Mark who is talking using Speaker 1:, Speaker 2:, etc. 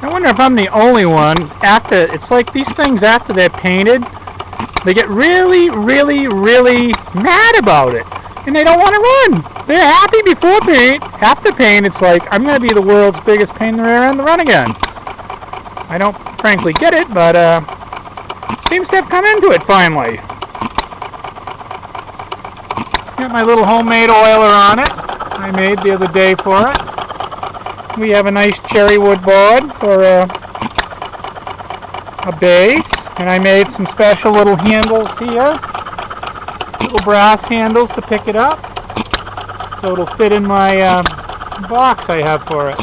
Speaker 1: I wonder if I'm the only one. It's like these things after they're painted, they get really, really, really mad about it. And they don't want to run. They're happy before paint. After paint, it's like, I'm going to be the world's biggest pain in the rear end to run again. I don't frankly get it, but seems to have come into it finally. Got my little homemade oiler on it. I made the other day for it. We have a nice cherry wood board for a base, and I made some special little handles here, little brass handles to pick it up, so it'll fit in my box I have for it.